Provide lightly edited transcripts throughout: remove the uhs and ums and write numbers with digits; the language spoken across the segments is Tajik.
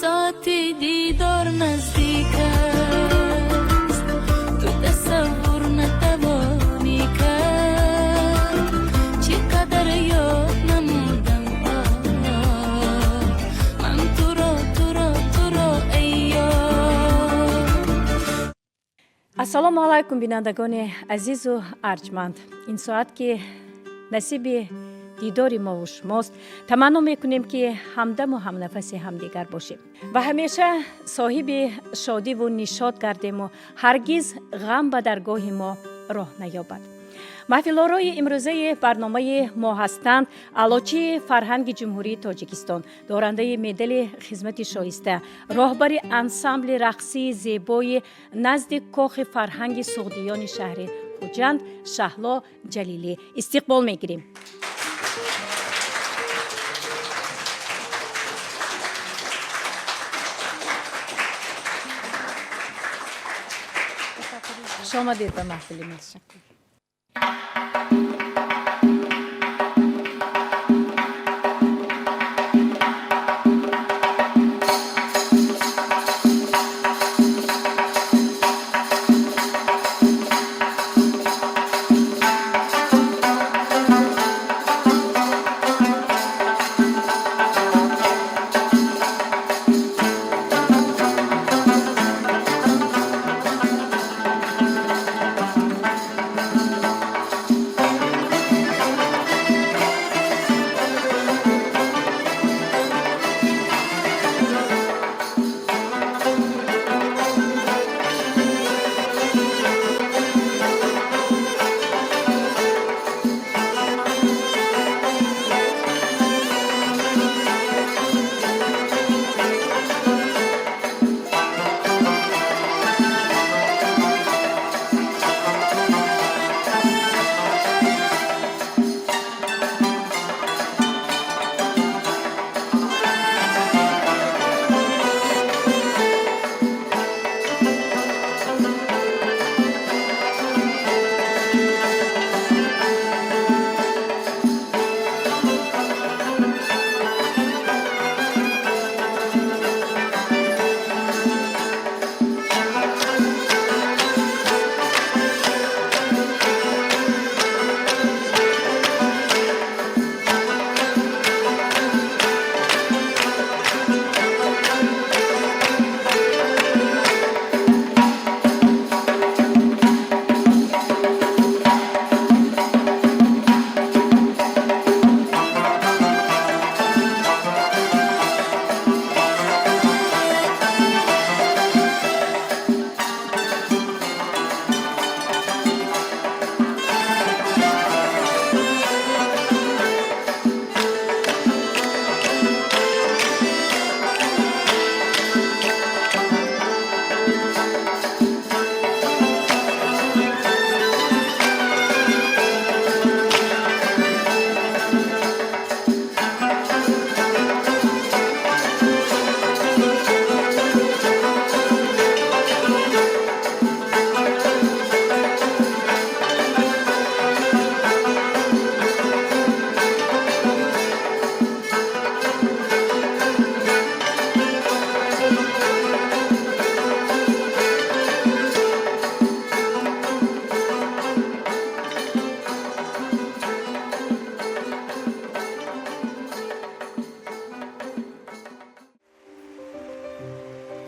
ساعت دیدار نزدیک است، تو تصور نتوانی کرد چقدر یاد نمودم من تو را ای یار. السلام علیکم بینندگان عزیز و ارجمند. این ساعت که نصیب دیداری ما و شماست، تمنا میکنیم که همدم و هم نفس همدیگر باشیم و همیشه صاحب شادی و نشاط گردیم و هرگز غم به درگاه ما راه نیابد. محفل‌آرای امروزه برنامه ما هستند علوچی فرهنگ جمهوری تاجیکستان، دارنده مدال خدمت شایسته، راهبر انسامبل رقصی زیبای نزد کاخ فرهنگ سغدیان شهر خوجند، شهلا جلیلی. استقبال میگیریم. شما دید به محفل ما.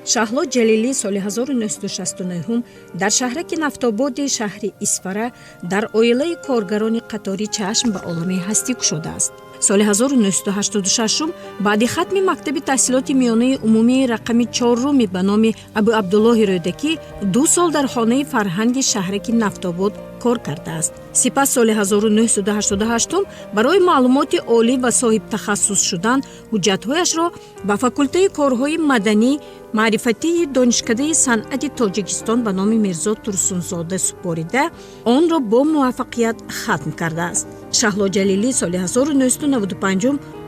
شهلا جلیلی سال 1969 در شهرک نفت-آباد شهر اسفره در عائله کارگران قطاری چشم به عالم هستی گشوده است. سال 1986 بعد ختم مکتب تحصیلات میانه عمومی رقم 4 به نام ابو عبدالله رودکی 2 سال در خانه فرهنگ شهرک نفت-آباد کار کرده است. سپس سال 1988 برای معلومات عالی و صاحب تخصص شدن حجت‌هایش را به فاکولته کارهای مدنی معرفتی دانشکده صنعت تاجیکستان به نام میرزا ترسونزاده سپاریده آن را با موفقیت ختم کرده است. شهلا جلیلی سال 1995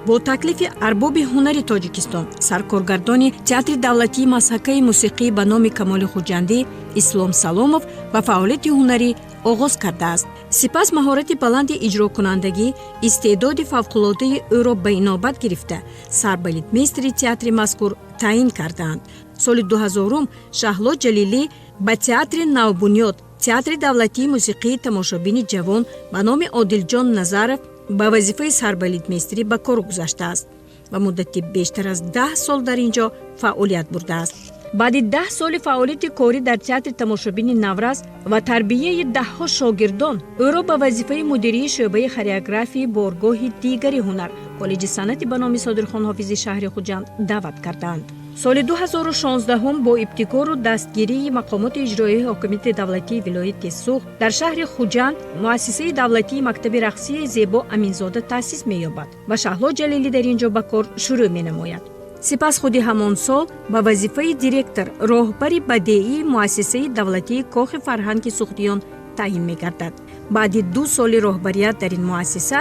бо таклифи арбоби ҳунари тоҷикистон саркоргардони театри давлатии масҳакаи мусиқӣ ба номи Камоли Хуҷандӣ Ислом Саломов ба фаъолияти ҳунарӣ оғоз кардааст. сипас маҳорати баланди иҷрокунандагӣ истеъдоди фавқулодаи ӯро ба инобат гирифта сарбалидмейстри театри мазкур таъин кардаанд. соли 2000 Шаҳло Ҷалилӣ ба театри Навбунёд театри давлатии мусиқии тамошобини ҷавон ба номи Одилҷон Назаров ба вазифаи сарбалидмейстрӣ ба кор гузаштааст ва муддати бештар аз 10 сол дар ин ҷо фаъолият бурдааст. баъди 10 соли фаъолияти корӣ дар театри тамошобини Навраз ва тарбияи даҳҳо шогирдон ӯро ба вазифаи мудирии шӯъбаи хореографии боргоҳи дигари ҳунар коллеҷи санъати ба номи Содирхон Ҳофизи шаҳри Хуҷанд даъват карданд. соли 2016 бо ибтикору дастгирии мақомоти иҷроии ҳокимияти давлатии вилояти Суғд дар шаҳри Хуҷанд муассисаи давлатии мактаби рақсии Зебо Аминзода таъсис меёбад ва Шаҳло Ҷалилӣ дар ин ҷо ба кор шурӯъ менамояд. сипас худи ҳамон сол ба вазифаи директор роҳбари бадеии муассисаи давлатии Кохи фарҳанги Суғдиён таъин мегардад. баъди 2 соли роҳбарият дар ин муассиса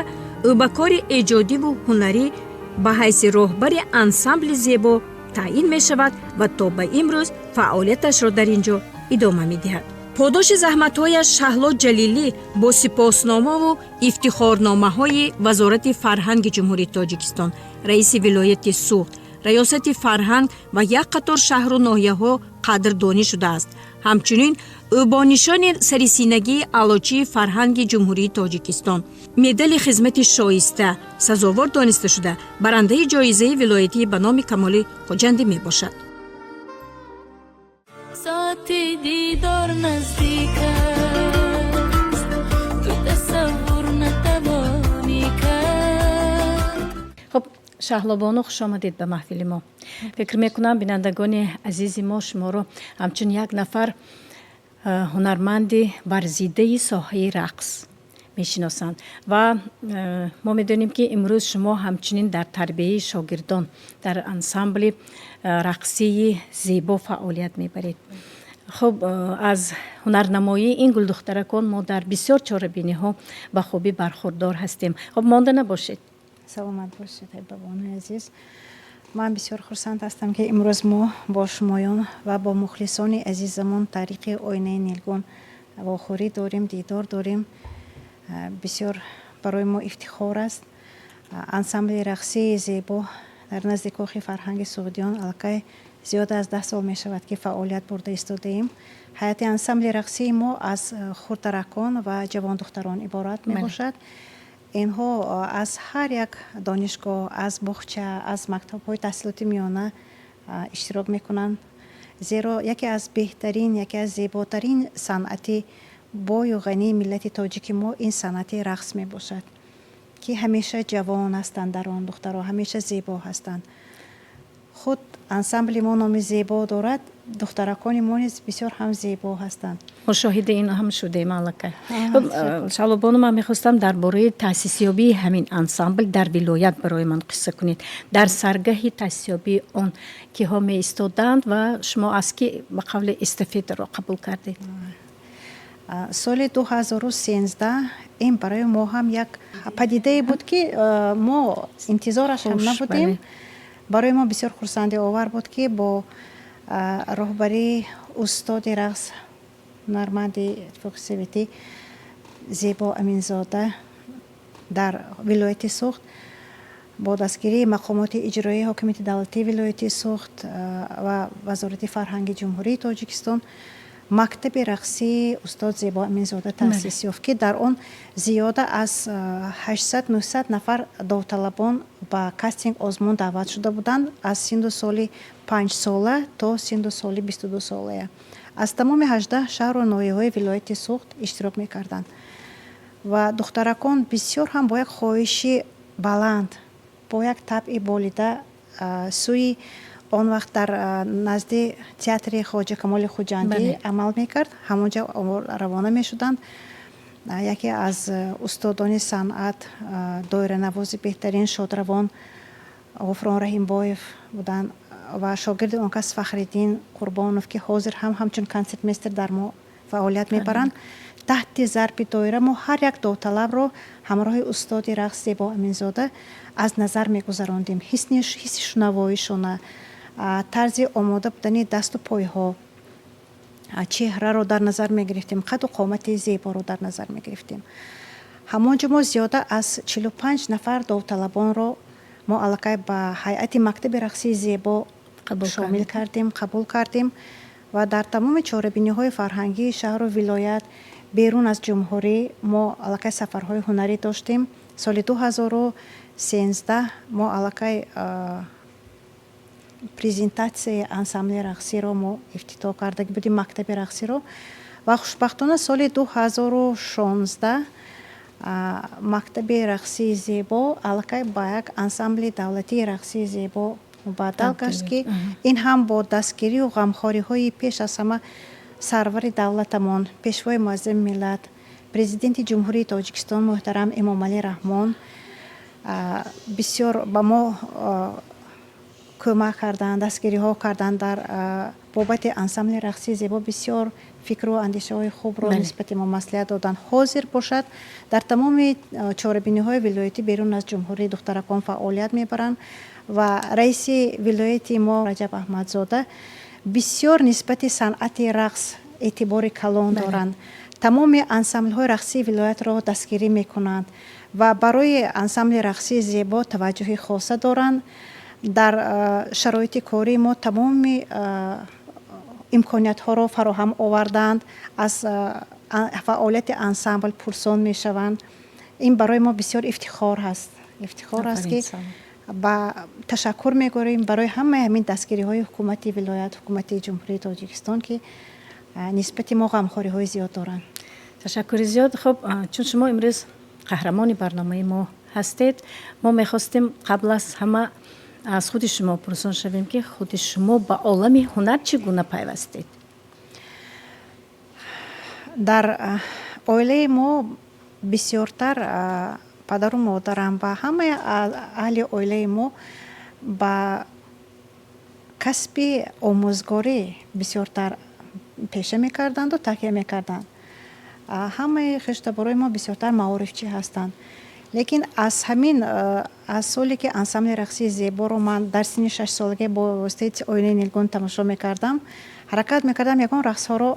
ӯ ба кори эҷодиву ҳунарӣ ба ҳайси роҳбари ансамбли Зебо таъин мешавад ва то ба имрӯз фаъолияташро дар ин ҷо идома медиҳад. подоши заҳматҳояш Шаҳло Ҷалилӣ бо сипосномаву ифтихорномаҳои Вазорати фарҳанги Ҷумҳурии Тоҷикистон, раиси вилояти Суғд, раёсати фарҳанг ва як қатор шаҳру ноҳияҳо қадрдонӣ шудааст. ҳамчунин ӯ бо нишони сарисинагии аълочии фарҳанги Ҷумҳурии Тоҷикистон, медали хизмати шоиста сазовор дониста шуда барандаи ҷоизаи вилоятӣ ба номи Камоли Хуҷандӣ мебошад. ساعتی دیدار نزدیک است تو تصور نتوانی کرد. خب شهلابانو خوش آمدید به محفل ما. فکر میکنم بینندگان عزیز ما شما رو همچون یک نفر هنرمند ورزیده ساحه رقص میشناسند و ما میدونیم که امروز شما همچنین در تربیه شاگردان در انسامبل رقصی زیبا فعالیت میبرید. خب از هنرنمایی این گل دخترکان ما در بسیار چاره‌بینی ها به خوبی برخوردار هستیم. خب مانده نباشید. سلامت باشید بابان عزیز. من بسیار خرسند هستم که امروز ما با شمایان و با مخلصان عزیزمون طریق آینه نیلگون واخوری داریم، دیدار داریم. بسیار برای ما افتخار است. انسامبل رقصی زیبا در نزد کاخ فرهنگ سوغدیان الکی زیاد از 10 سال می شود که فعالیت برده ایستاده ایم. حیات انسامبل رقصی ما از خردترکان و جوان دختران عبارت می باشد. اینها از هر یک دانشگاه، از باغچه، از مکتب‌های تحصیلاتی میانه اشتراک میکنند. زیرا یکی از بهترین، یکی از زیباترین صنعت بای و غنی ملت تاجیک ما این صنعت رقص می باشد که همیشه جوان هستند، در آن دخترها همیشه زیبا هستند. خود انسامبل ما نام زیبا دارد، دخترکان ما نیز بسیار هم زیبا هستند. مشاهده این هم شده مالکه. شهلا بانو من میخواستم درباره تأسیسیابی همین انسامبل در ولایت برای من قصه کنید. در سرگاه تأسیسیابی آن که ها می ایستادند و شما از کی به قول استفاده را قبول کردید؟ سال 2013 این برای ما هم یک پدیده بود که ما انتظارش هم نبودیم. برای ما بسیار خرسنده آور بود که با راهبری استاد رقص هنرمند اتفاقی زیبا امینزاده در ولایت سوخت با دستگیری مقامات اجرایی حاکمیت دولتی ولایت سوخت و وزارت فرهنگ جمهوری تاجیکستان مکتب رقصی استاد زیبا امینزاده تأسیس یافت که در آن زیاده از 800-900 نفر داوطلبان با کاستینگ آزمون دعوت شده بودند از سن سال 5 ساله تا سن سال 22 ساله. از تمام 18 شهر و ناحیه‌های ولایت سوخت اشتراک می‌کردند و دخترکان بسیار هم با یک خواهش بلند، با یک طبع بالیده سوی آن وقت در نزد تئاتر خواجه کمال خوجندی عمل میکرد. همونجا روانه میشدند. یکی از استادان صنعت، دایره نواز بهترین شادروان غفران رحیمبایف بودند و شاگرد اون کس فخرالدین قربانوف که حاضر همچون کنسرت میستر در ما فعالیت میبرند. таҳти зарби доира мо ҳар як довталабро ҳамроҳи устоди рақс Зебо Аминзода аз назар мегузарондем. ҳисси шунавоишона, тарзи омода будани дасту пойҳо, чеҳраро дар назар мегирифтем, қадду қомати зеборо дар назар мегирифтем. ҳамон ҷо мо зиёда аз 45 нафар довталабонро мо аллакай ба ҳайати мактаби рақсии Зебо шомил кардем, қабул кардем ва дар тамоми чорабиниҳои фарҳангии шаҳру вилоят берун аз ҷумҳурӣ мо аллакай сафарҳои ҳунарӣ доштем. соли 2013 мо аллакай презентатсияи ансамбли рақсиро мо ифтитоҳ кардаги будем, мактаби рақсиро. ва хушбахтона соли 2016 мактаби рақсии Зебо аллакай ба як ансамбли давлатии рақсии Зебо мубаддал гашт ки ин ҳам бо дастгирию ғамхориҳои пеш аз ҳама сарвари давлатамон, пешвои муаззами миллат, президенти ҷумҳурии Тоҷикистон муҳтарам Эмомалӣ Раҳмон бисёр ба мо кӯмак карданд, дастгириҳо карданд дар бобати ансамбли рақсии Зебо. бисёр фикру андешаҳои хубро нисбати мо маслиҳат доданд. ҳозир бошад дар тамоми чорабиниҳои вилоятӣ берун аз ҷумҳурӣ духтаракон фаъолият мебаранд ва раиси вилояти мо Раҷаб Аҳмадзода бисёр нисбати санъати рақс эътибори калон доранд. тамоми ансамблҳои рақсии вилоятро дастгирӣ мекунанд ва барои ансамбли рақсии Зебо таваҷҷуҳи хоса доранд. дар шароити кории мо тамоми имкониятҳоро фароҳам оварданд, аз фаъолияти ансамбл пурсон мешаванд. ин барои мо бисёр ифтихор ҳаст. ифтихор аст ки ба ташаккур мегӯрем барои ҳамаи ҳамин дастгириҳои ҳукумати вилоят, ҳукумати ҷумҳурии Тоҷикистон ки нисбати мо ғамхориҳои зиёд доранд. ташаккури зиёд. хуб, чун шумо имрӯз қаҳрамони барномаи мо ҳастед, мо мехостем қабл аз ҳама аз худи шумо пурсон шавем ки худи шумо ба олами ҳунар чӣ гуна пайвастед? дар оилаи мо бисёртар падару модарам ва ҳамаи аҳли оилаи мо ба касби омӯзгорӣ бисёртар пеша мекарданду такя мекарданд. ҳамаи хештаборои мо бисёртар маорифчӣ ҳастанд. лекин аз ҳамин аз соле ки ансамбли рақсии Зеборо ман дар синни 6 солагӣ бо воситаи оинаи нилгун тамошо мекардам, ҳаракат мекардам ягон рақсҳоро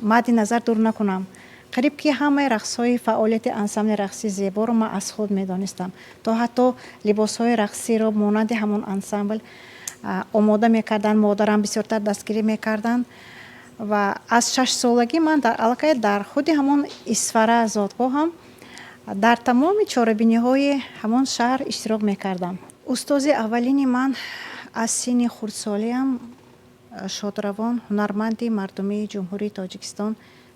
мадди назар дур накунам. қариб ки ҳамаи рақсҳои фаъолияти ансамбли рақсии Зеборо ман аз худ медонистам. то ҳатто либосҳои рақсиро монанди ҳамон ансамбл омода мекарданд, модарам бисёртар дастгирӣ мекарданд ва аз 6 солагӣ ман аллакай дар худи ҳамон исфара зодгоҳам дар тамоми чорабиниҳои ҳамон шаҳр иштирок мекардам. устози аввалини ман аз синни хурдсолиам шодравон ҳунарманди мардумии ҷумҳурии Тоҷикистон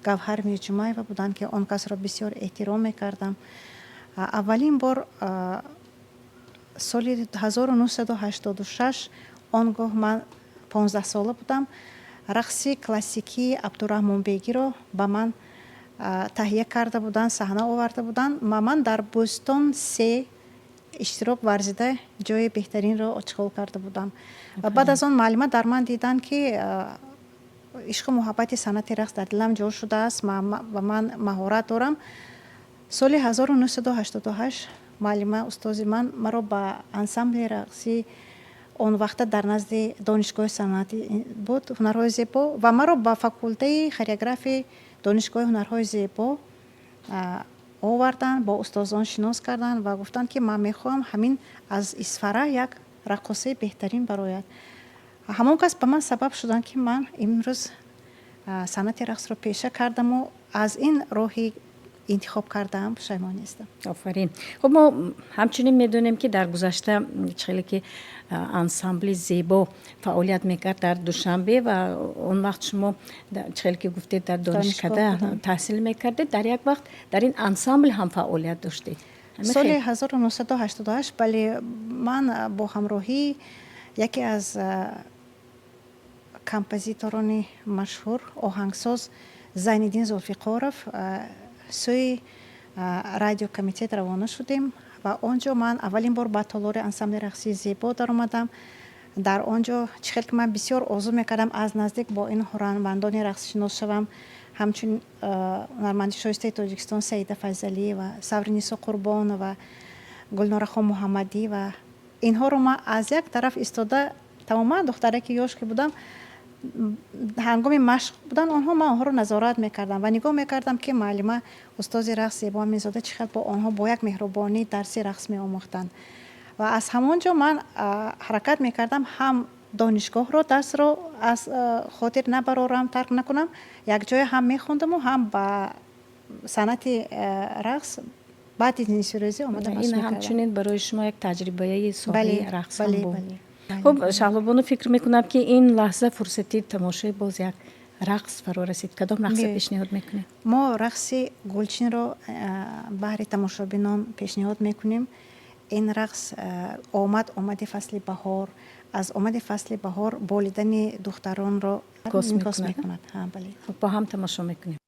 Гавҳар Мирҷумаева буданд ки он касро бисёр эҳтиром мекардам. аввалин бор соли 1986 он гоҳ ман 15 сола будам, рақси классикии Абдураҳмонбегиро ба ман таҳия карда буданд, саҳна оварда буданд. ман дар Бӯстон 3 иштирок варзида ҷои беҳтаринро очиқол карда будам. ва баъд аз он муаллима дар ман дидан ки ишқу муҳаббати санъати рақс дар дилам ҷо шудааст ва ман маҳорат дорам. соли 1988 муаллима устози ман маро ба ансамбли рақси он вақта дар назди донишгоҳи санъатӣ буд ҳунарҳои зебо ва маро ба факултаи хореографии донишгоҳи ҳунарҳои зебо оварданд, бо устозон шинос карданд ва гуфтанд ки ман мехоҳам ҳамин аз исфара як раққосаи беҳтарин барояд. ҳамон кас ба ман сабаб шуданд ки ман имрӯз санъати рақсро пеша кардаму аз ин роҳи интихоб кардаам пушаймон нестам. офарин. хуб, мо ҳамчунин медонем ки дар гузашта хеле ки ансамбли Зебо фаъолият мекард дар Душанбе ва он вақт шумо хеле ки гуфтед дар донишкада таҳсил мекардед, дар як вақт дар ин ансамбл ҳам фаъолият доштед. соли 1988 бале ман бо ҳамроҳии яке аз композиторони машҳур оҳангсоз Зайниддин Зулфиқоров сӯи радиокомитет равона шудем ва он ҷо ман аввалин бор ба толори ансамбли рақсии Зебо даромадам. дар он ҷо чӣ хел ки ман бисёр орзу мекардам аз наздик бо ин ҳунармандони рақсшинос шавам. ҳамчун ҳунарманди шоистаи Тоҷикистон Саида Файзалиева, Савринисо Қурбонова, Гулнорахон Муҳаммадиева, инҳоро ман аз як тараф истода тамоман духтаре ки ёш ки будам ҳангоми машқ будан онҳо ман онҳоро назорат мекардам ва нигоҳ мекардам ки муаллима устози рақс Зебо Аминзода чӣ қадр бо онҳо бо як меҳрубонӣ дарси рақс меомӯхтанд. ва аз ҳамон ҷо ман ҳаракат мекардам ҳам донишгоҳро дарсро аз хотир набарорам, тарк накунам, якҷоя ҳам мехондаму ҳам ба санъати рақс баъди нисфирӯзӣ омада ин ҳамчунин барои шумо як таҷрибаи соҳаи рақс ҳам буд. хуб Шаҳлобону фикр мекунам ки ин лаҳза фурсати тамошои боз як рақс фаро расид. Кадом рақса пешниҳод мекунем? мо рақси Гулчинро баҳри тамошобинон пешниҳод мекунем. ин рақс омади фасли баҳор, аз омади фасли баҳор болидани духтаронро инъикос мекунад. ба ҳам тамошо мекунем.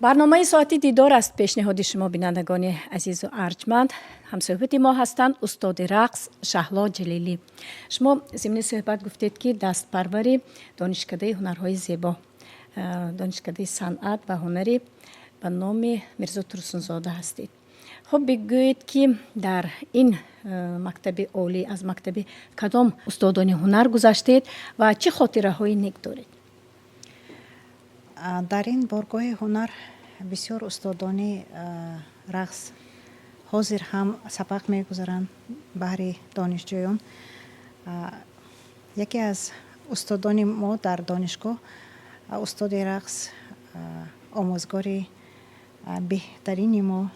برنامه ساعتی دیدار است. پیشنهاد شما بینندگان عزیز و ارجمند. همصحبت ما هستند استاد رقص شهلا جلیلی. شما ضمن صحبت گفتید که دست پروری دانشکده هنرهای زیبا، دانشکده صنعت و هنری به نام میرزا ترسونزاده هستید. خب بگویید که در این مکتب عالی از مکتب کدام استادان هنر گذشتید و چه خاطره های نیک دارید؟ در این بارگاه هنر بسیار استادان رقص حاضر هم سبق میگذارند بهر دانشجویان. یکی از استادان ما در دانشگاه استاد رقص آموزگار بهترین ما،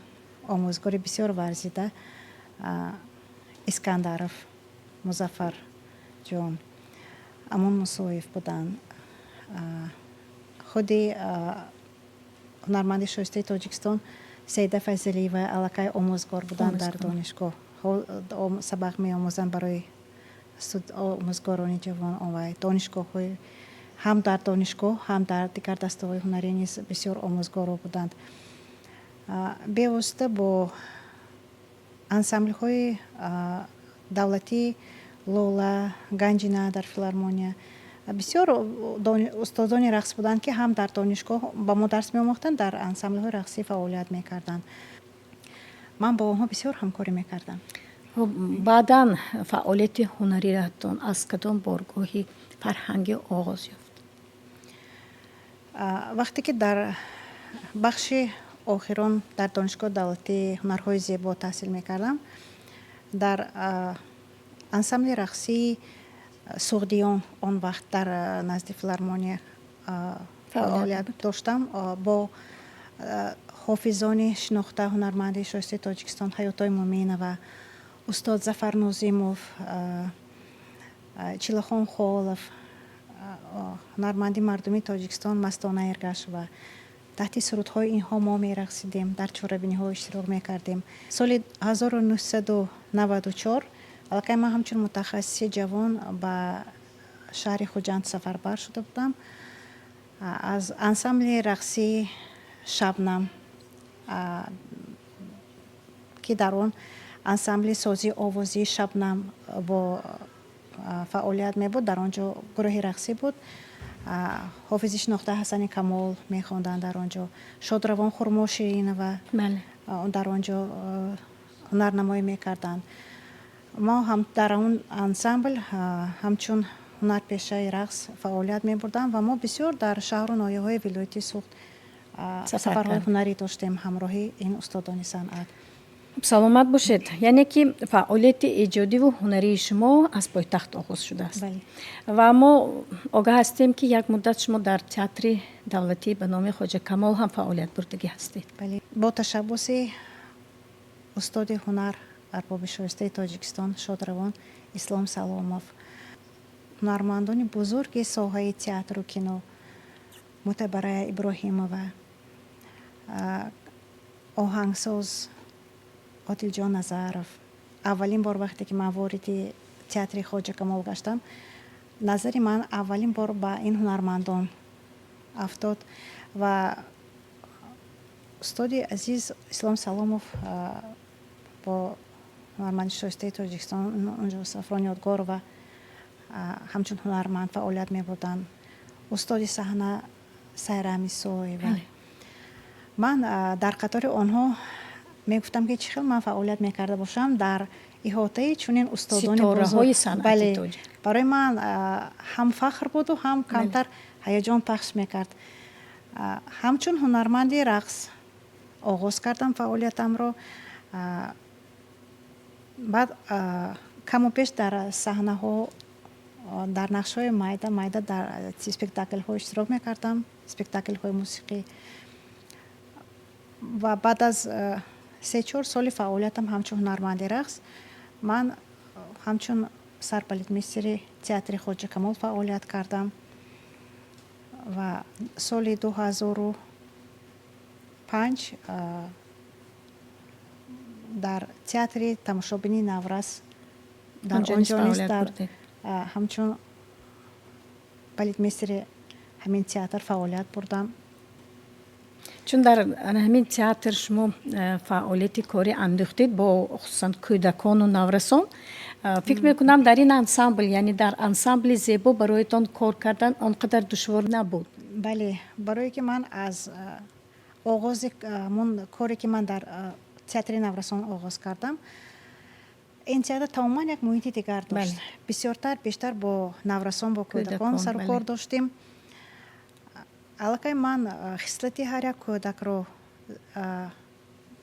آموزگار بسیار ورزیده اسکندرов مظفر جان امون مصویف بودند. خود هنرمند شایسته تاجیکستان سیده فیضلی و علاقه آموزگار بودند در دانشگاه. سبق می آموزند برای آموزگاران جوان و دانشگاه های هم در دانشگاه هم در دیگر دسته های هنری نیز بسیار آموزگار بودند. بیوسته با انسامبل های دولتی لولا گنجینا در فیلارمونیا بسیار استادان رقص بودند که هم در دانشگاه با ما درس می آموختند، در انسامبل های رقصی فعالیت می کردند. من با آنها بسیار همکاری می کردم. بعداً فعالیت هنری راتون از کدام بارگاهی فرهنگی آغاز یافت؟ وقتی که در بخش آخران در دانشگاه دولتی هنرهای زیبا تحصیل می کردم، در انسامبل رقصی سوغدیان آن وقت در نزد فیلارمونیا فعالیت داشتم. با حافظان شناخته هنرمند شایسته تاجیکستان حیاتای مومینه و استاد ظفر نوزیموف، چیلاخان خالف، هنرمندی مردمی تاجیکستان مستانه ارگش و تحت سرودهای اینها ما می رقصیدیم، در چهاربینی ها اشتراک می کردیم. سال 1994 علاقه من همچون متخصص جوان به شهر خوجند سفربر شده بودم. از انسامبل رقصی شبنم که در آن انسامبل سازی آوازی شبنم با فعالیت می بود، در آنجا گروه رقصی بود. حافظ شناخته حسن کمال می خواندند در آنجا، شادروان خرما شیرین و در آنجا هنرنمایی می کردند. ما هم در اون انسامبل همچون هنرپیشه رقص فعالیت می بردم و ما بسیار در شهر و ناحیه های ولایت سوخت سفرهای هنری داشتیم همراهی این استادان صنعت. سلامت باشید. یعنی که فعالیت ایجادی و هنری شما از پایتخت آغاز شده است. بله. و ما آگاه هستیم که یک مدت شما در تئاتر دولتی به نام خواجه کمال هم فعالیت بردگی هستید. بله. با تشبث استاد هنر ارباب شایسته تاجیکستان شادروان اسلام سلامов، هنرمندان بزرگ ساحه تئاتر و کینو معتبره ابراهیمова، آهنگساز عادل جان نظرов. اولین بار وقتی که من وارد تئاتر خواجه کمال گشتم، نظر من اولین بار با این هنرمندان افتاد و استاد عزیز اسلام سلامов با هنرمند شایسته تاجیکستان اونجا سفران یادگار و همچون هنرمند فعالیت می بودن. استاد صحنه سیرمی سوی و من در قطار آنها می گفتم که چه من فعالیت می کرده باشم در احاطه چنین استادان بزرگ. بله، برای من هم فخر بود و هم کمتر هیجان پخش می کرد. همچون هنرمند رقص آغاز کردم فعالیتم رو. بعد کم و بیش در صحنه ها در نقش های مایده در اسپکتاکل ها اشتراک می کردم، اسپکتاکل های موسیقی. و بعد از 3-4 سال فعالیتم همچون هنرمند رقص، من همچون سرپلیدمیستر تئاتر خواجه کمال فعالیت کردم و سال 2005 در تئاتر تماشابینی نورس در آنجا نیست در همچون پلیدمیستر همین تئاتر فعالیت بردم. چون در همین تئاتر شما فعالیت کاری انداختید با خصوصا کودکان و نورسان، فکر میکنم در این انسامبل، یعنی در انسامبل زیبا برایتان کار کردن آنقدر دشوار نبود. بله، برای که من از آغاز کاری که من در تئاتر نورسان آغاز کردم، این تئاتر تماما یک محیط دیگر داشت. بیشتر با نورسان، با کودکان سر و کار داشتیم. البته من خصلتی هر یک کودک رو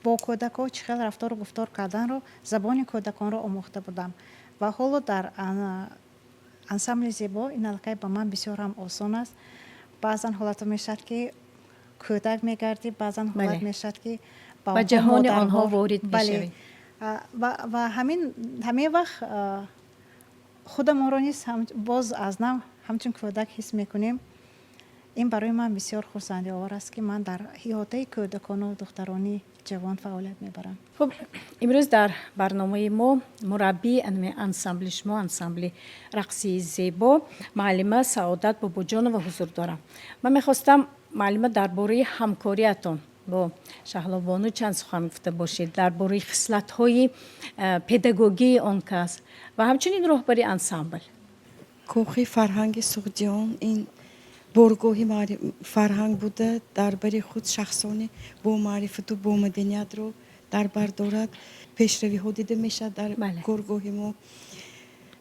با کودکان چقدر رفتار و گفتار کردن رو، زبان کودکان رو آموخته بودم و حالا در انسامبل زیبا این البته با من بسیار هم آسان است. بعضا حالت میشد که کودک میگردی، بعضا حالت میشد که با جهان آنها وارد میشوید. و همین وقت خودمون رو نیست باز از نو همچون کودک حس میکنیم. این برای من بسیار خرسندی آور است که من در احاطه کودکان و دخترانی جوان فعالیت میبرم. خب امروز در برنامه ما مربی انسامبل شما، انسامبل رقصی زیبا، معلمه سعادت باباجان و حضور دارم. من میخواستم معلمه درباره همکاریتون با شهلا بانو چند سخن گفته باشید، درباره خصلت‌های پداگوژی آن کس و همچنین راهبری انسامبل. کوخی فرهنگ سوگجان این برگوهی فرهنگ بوده، درباره خود شخصانی با معرفت و با مدنیت رو در بر دارد. پیشروی ها دیده میشه در گرگوهی ما.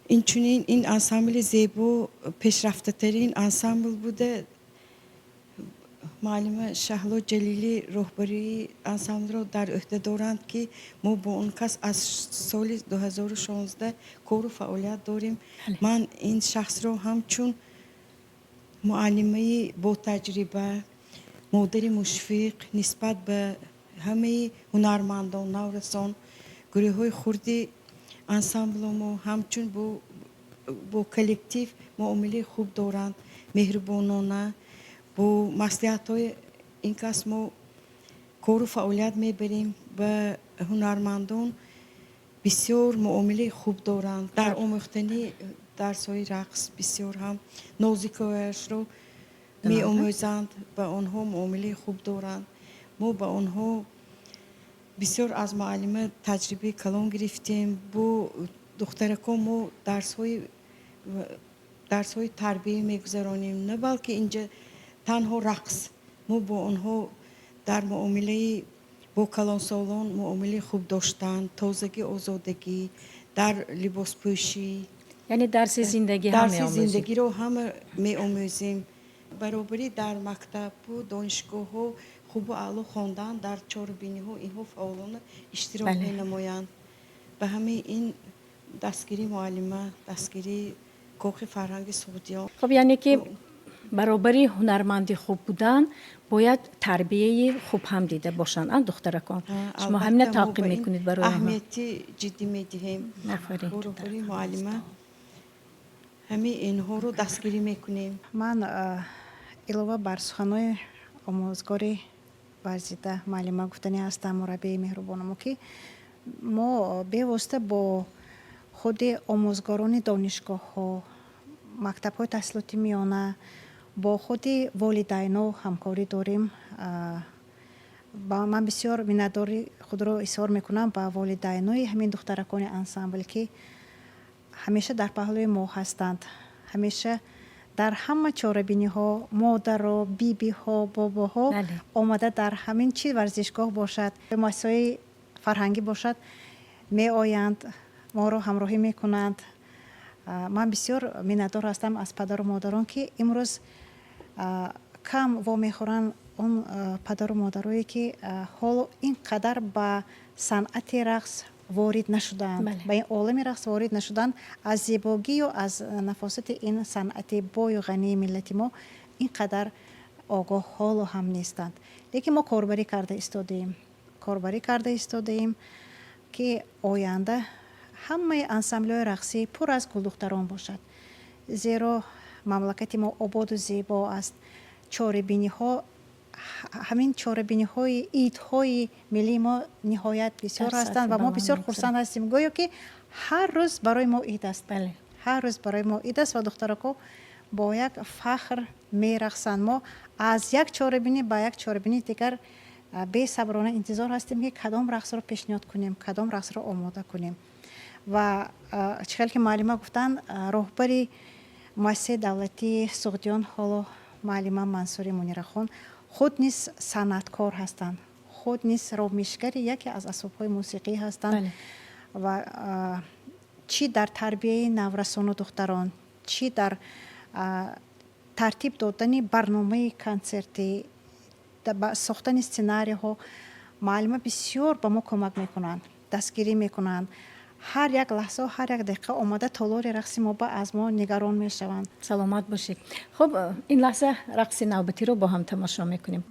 این انسامبل زیبا پیشرفته ترین انسامبل بوده. معلم شهلا جلیلی رهبری انسامبل رو در عهده دارند که ما با اون کس از سال 2016 کار و فعالیت داریم. من این شخص رو همچون معلمه با تجربه، مادر مشفق نسبت به همه هنرمندان، نورسان، گروه های خردی انسامبل ما همچون با کلکتیو معامله خوب دارند، مهربانانه. با مصلحت های این کس ما کار و فعالیت میبریم. به هنرمندان بسیار معامله خوب دارند. در آموختنی درس های رقص بسیار هم نازکیش رو می آموزند، به آنها معامله خوب دارند. ما به آنها بسیار از معلم تجربه کلان گرفتیم. با دخترکان ما درس های تربیه میگذرانیم، نه بلکه اینجا تنها رقص. ما با آنها در معامله با کلان سالان معامله خوب داشتن، تازگی، آزادگی، در لباس پوشی، یعنی درس زندگی رو هم می آموزیم. برابری در مکتب و دانشگاه ها خوب و اعلی خواندن، در چهاربینی ها اینها فعالانه اشتراک می نمایند. به همه این دستگیری معلمه، دستگیری کوخ فرهنگ سعودیان. خب یعنی که برابری هنرمندی خوب بودن باید تربیه خوب هم دیده باشن دخترکان. شما همین تعقیب میکنید برای اهمیتی جدی میدهیم. برابری معلمه همه اینها رو دستگیری میکنیم. من علاوه بر سخنهای آموزگاری ورزیده معلمه گفتنی هستم، مربی مهربانم، که ما به واسطه با خود آموزگاران دانشگاه ها، مکتب های تحصیلاتی میانه، با خود والدین ها همکاری داریم. با من بسیار مینداری خود را اظهار میکنم با والدین های همین دخترکان انسامبل که همیشه در پهلوی ما هستند. همیشه در همه چاره‌بینی ها، مادر و بیبی ها، بابا ها آمده در همین چی ورزشگاه باشد، مؤسسه فرهنگی باشد، می آیند، ما را همراهی میکنند. من بسیار میندار هستم از پدر و مادران که امروز کم وامیخورن اون پدر و مادرایی که حالا اینقدر به صنعت رقص وارد نشدند، به این عالم رقص وارد نشدند. از زیبایی و از نفاست این صنعت بای و غنی ملت ما اینقدر آگاه حال هم نیستند. لیکن ما کاربری کرده استادیم که آینده همه انسامبل‌های رقصی پر از گلدختران باشد، زیرا مملکت ما آباد و زیبا است. چاره‌بینی ها، همین چاره‌بینی های عید های ملی ما نهایت بسیار هستند و ما بسیار خرسند هستیم، گویا که هر روز برای ما عید است. هر روز برای ما عید است و دخترکو با یک فخر می رقصند. ما از یک چاره‌بینی به یک چاره‌بینی دیگر به صبرانه انتظار هستیم که کدام رقص رو پیشنهاد کنیم، کدام رقص رو آماده کنیم. و چقدر که معلمه گفتن راهبری مؤسسه دولتی سغدیان حالا معلمه منصوری منیرخان خود نیز صنعتکار هستند، خود نیز راهمیشگری یکی از اسباب‌های موسیقی هستند. و چی در تربیه نورسان و دختران، چی در ترتیب دادن برنامه کنسرتی، ساختن سیناری ها، معلمه بسیار به ما کمک میکنند، دستگیری میکنند. هر یک لحظه و هر یک دقیقه آماده تالار رقص ما با از ما نگران میشوند. سلامت باشید. خب این لحظه رقص نوبتی رو با هم تماشا میکنیم.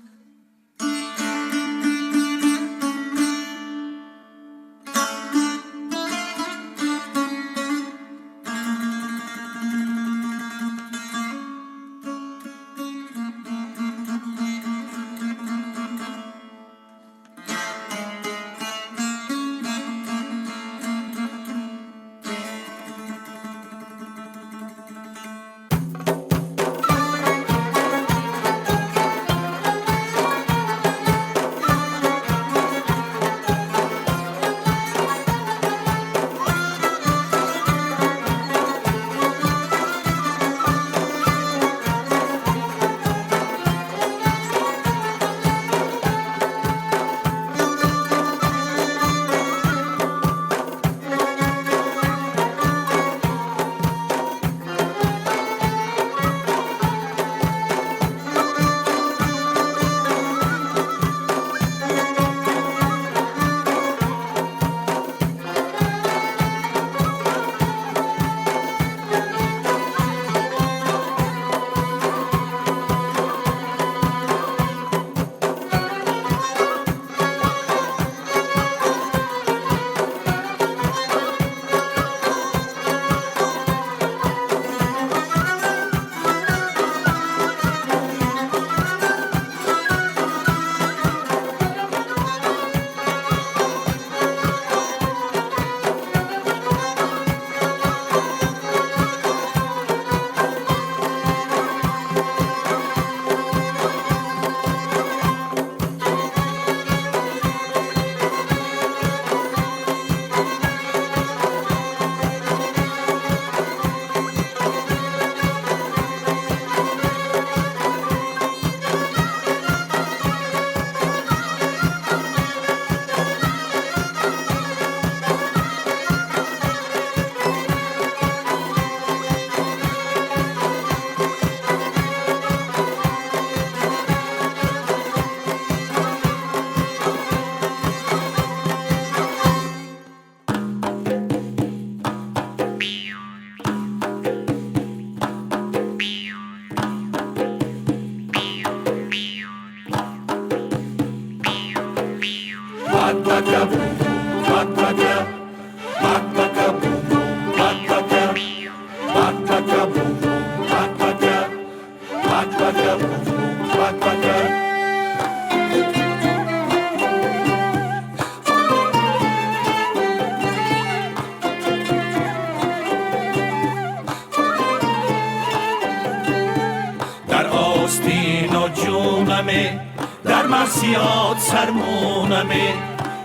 در آستین و جونمه در مرسیات سرمونمه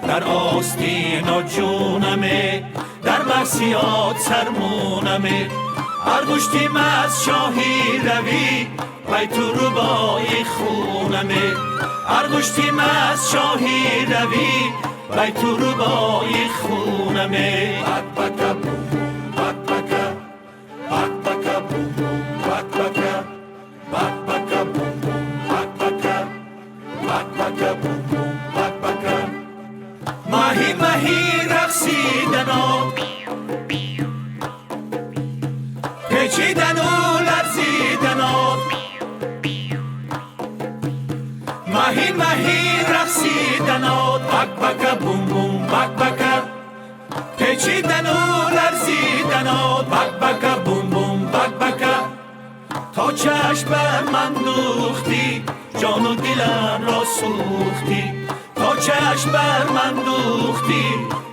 در آستین و جونمه در مرسیات سرمونمه ارگشتیم از شاهی روی بیت ربای خونمه ارگشتیم از شاهی روی بیت ربای خونمه بک بک بک بک بک بک بک بک ماهی ماهی رقصیدن و پیچیدن و لرزیدن و ماهی ماهی رقصیدن و بک بک بوم بوم بک بک پیچیدن و لرزیدن و بک بک بوم بوم بک بک تا چشم بر من دوختی جان و دلم را سوختی تا چشم بر من دوختی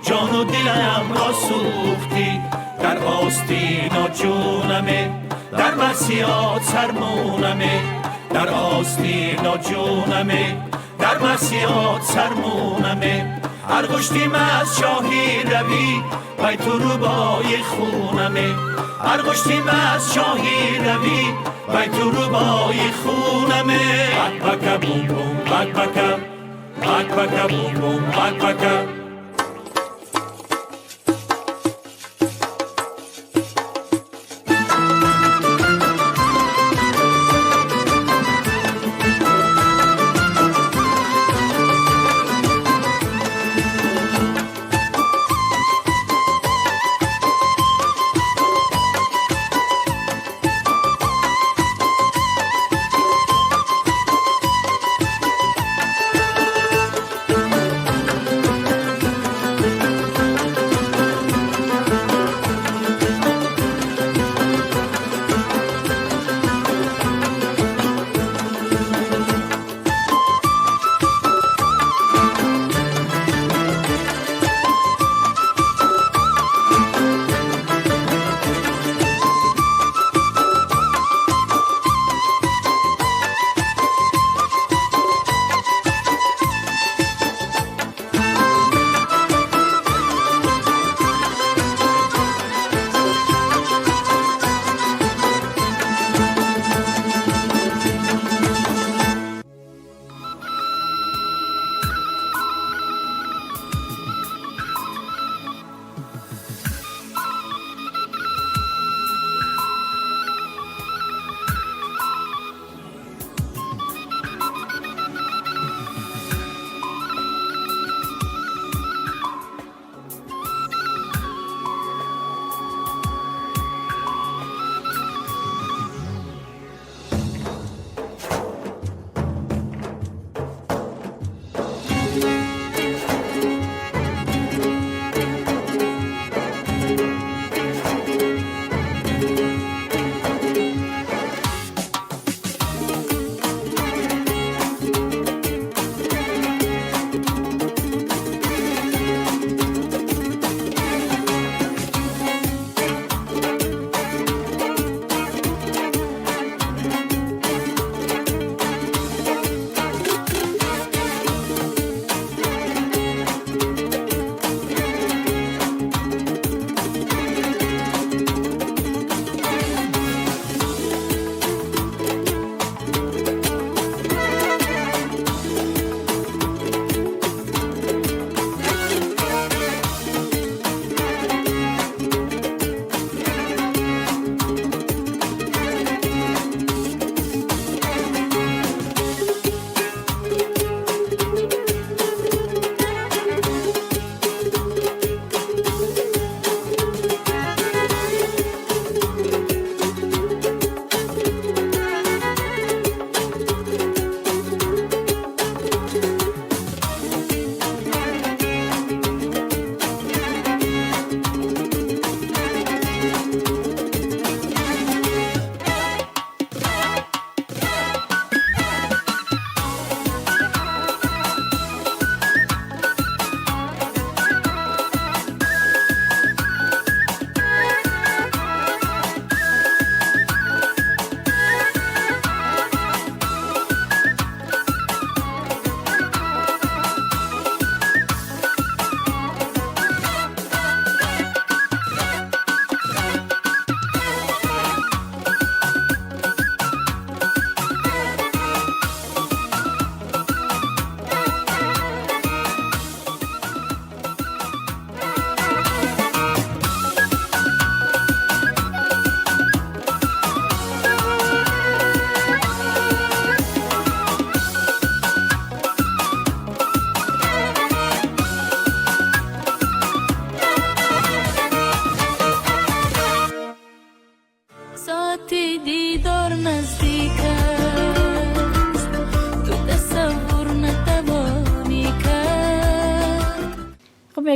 جان و دلم را سوختی در آستین و جونمه در مرسیات سرمونمه در آستین و جونمه در مسیحات سرمونمه هر گشتیم از شاهی روی بای تو رو بای خونمه هر گشتیم از شاهی روی بای تو رو بای خونمه بک بک بوم بوم بک بک بک بک بوم بوم بک بک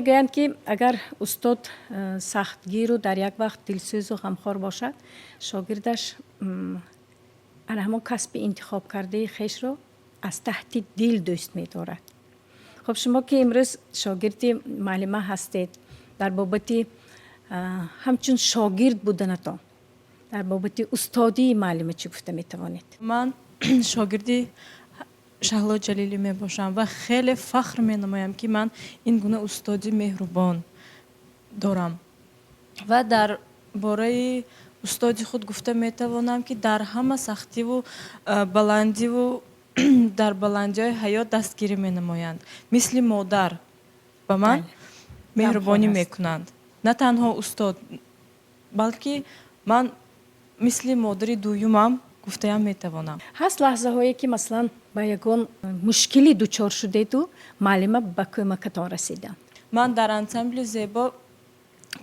میگویند که اگر استاد سختگیر و در یک وقت دلسوز و غمخوار باشد، شاگردش همون کسب انتخاب کرده خیش رو از تحت دل دوست می‌دارد. خب شما که امروز شاگرد معلمه هستید، در بابت همچون شاگرد بودنتان در بابت استادی معلمه چی گفته میتوانید؟ من шогирди шаҳло ҷалилӣ мебошам ва хеле фахр менамоям ки ман ин гуна устоди меҳрубон дорам ва дар бораи устоди худ гуфта метавонам ки дар ҳама сахтиву баландиву дар баландиҳои ҳаёт дастгирӣ менамоянд. Мисли модар ба ман меҳрубонӣ мекунанд. На танҳо устод, балки ман мисли модари дуюмам гуфтаям метавонам. ҳаст лаҳзаҳое ки маслан ба ягон мушкилӣ дучор шудеду маълима ба кӯмакатон расида? Ман дар ансамбли зебо